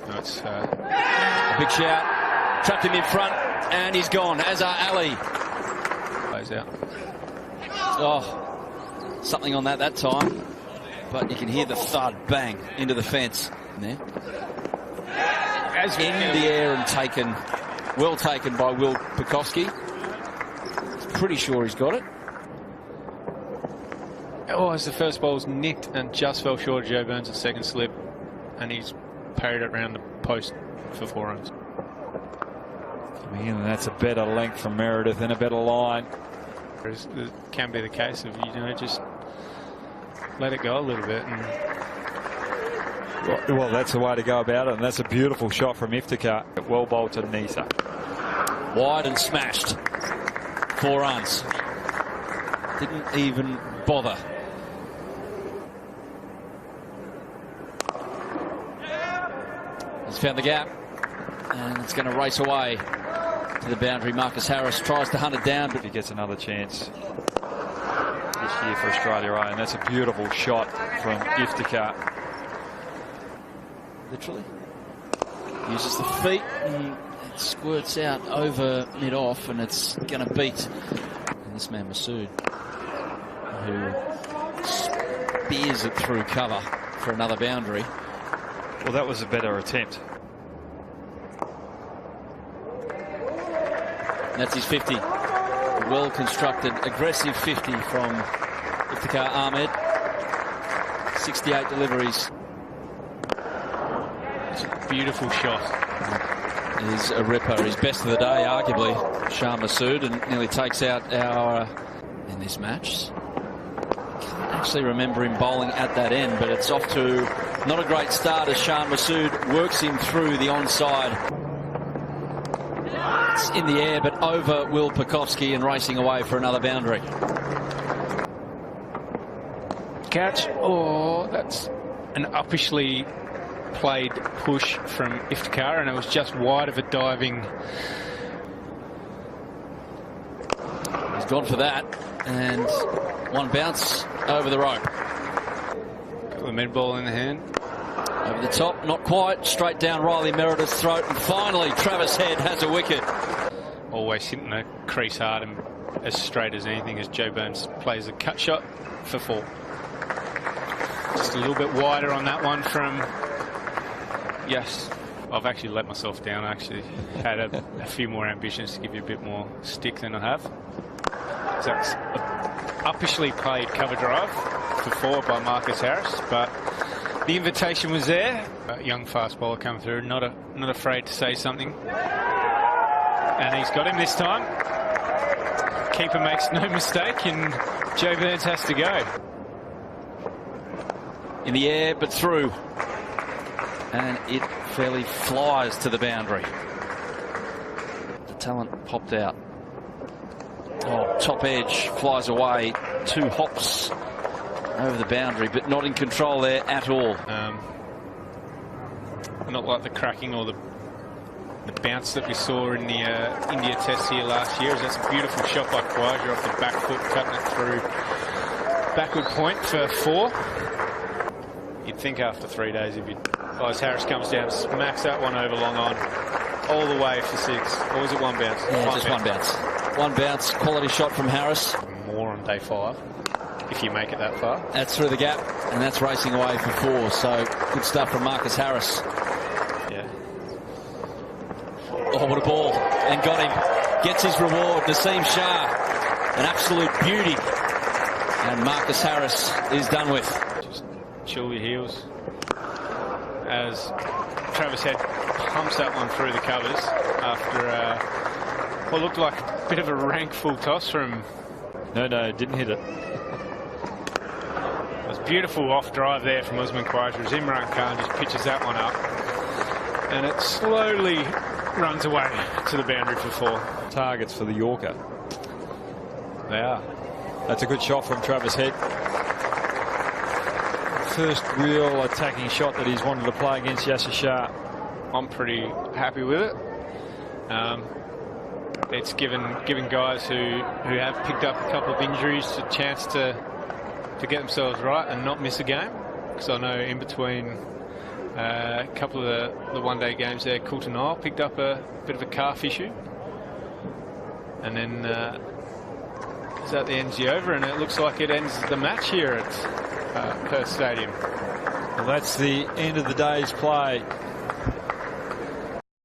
That's a big shout. Trapped him in front, and he's gone. Aus A plays out. Oh, something on that time. But you can hear the thud, bang, into the fence. There. In the air and taken, well taken by Will Pekowski. Pretty sure he's got it. Oh, as the first ball's nicked and just fell short of Joe Burns' second slip, and he's parried it around the post for 4 runs. Coming in, and that's a better length from Meredith and a better line. It can be the case of, just let it go a little bit. And well, that's the way to go about it, and that's a beautiful shot from Iftikhar. Well bowled to Nisa. Wide and smashed. 4 runs. Didn't even bother. He's found the gap, and it's going to race away to the boundary. Marcus Harris tries to hunt it down, but he gets another chance this year for Australia A, and that's a beautiful shot from Iftikhar. Literally. Uses the feet, and it squirts out over mid-off, and it's going to beat. And this man, Masood, who spears it through cover for another boundary. Well, that was a better attempt. And that's his 50. Well-constructed, aggressive 50 from Iftikhar Ahmed. 68 deliveries. It's a beautiful shot. Is a ripper. His best of the day, arguably, Shah Masood, and nearly takes out our in this match. Can't actually remember him bowling at that end, but it's off to not a great start as Shah Masood works him through the onside. It's in the air, but over Will Pekowski and racing away for another boundary. Catch. Oh, that's an uppishly played push from Iftikhar, and it was just wide of a diving. He's gone for that, and one bounce over the rope. Got the mid ball in the hand. Over the top, not quite. Straight down Riley Meredith's throat, and finally Travis Head has a wicket. Always hitting the crease hard and as straight as anything as Joe Burns plays a cut shot for 4. Just a little bit wider on that one from... Yes, I've actually let myself down. I actually had a few more ambitions to give you a bit more stick than I have. So that's a uppishly played cover drive for 4 by Marcus Harris, but the invitation was there. A young fast bowler come through, not afraid to say something. And he's got him this time. Keeper makes no mistake, and Joe Burns has to go. In the air, but through. And it fairly flies to the boundary. The talent popped out. Oh, top edge flies away. 2 hops over the boundary, but not in control there at all. Not like the cracking or the bounce that we saw in the India test here last year. That's a beautiful shot by Khawaja off the back foot, cutting it through backward point for 4. You'd think after 3 days if you'd... Oh, as Harris comes down, smacks that one over long on, all the way for 6. Or was it 1 bounce? Yeah, just 1 bounce. 1 bounce, quality shot from Harris. More on day 5, if you make it that far. That's through the gap, and that's racing away for 4. So good stuff from Marcus Harris. Yeah. Oh, what a ball. And got him. Gets his reward. Naseem Shah, an absolute beauty. And Marcus Harris is done with. Just chill your heels as Travis Head pumps that one through the covers after what looked like a bit of a rank full toss from... No, didn't hit it. It was beautiful off drive there from Usman Khawaja as Imran Khan just pitches that one up, and it slowly runs away to the boundary for 4. Targets for the Yorker. They are. That's a good shot from Travis Head. First real attacking shot that he's wanted to play against Yasser Shah. I'm pretty happy with it. It's given guys who have picked up a couple of injuries a chance to get themselves right and not miss a game. Because I know in between A couple of the one-day games there, Coulton Isle picked up a bit of a calf issue. And then is that the ends the over, and it looks like it ends the match here at Perth Stadium. Well, that's the end of the day's play.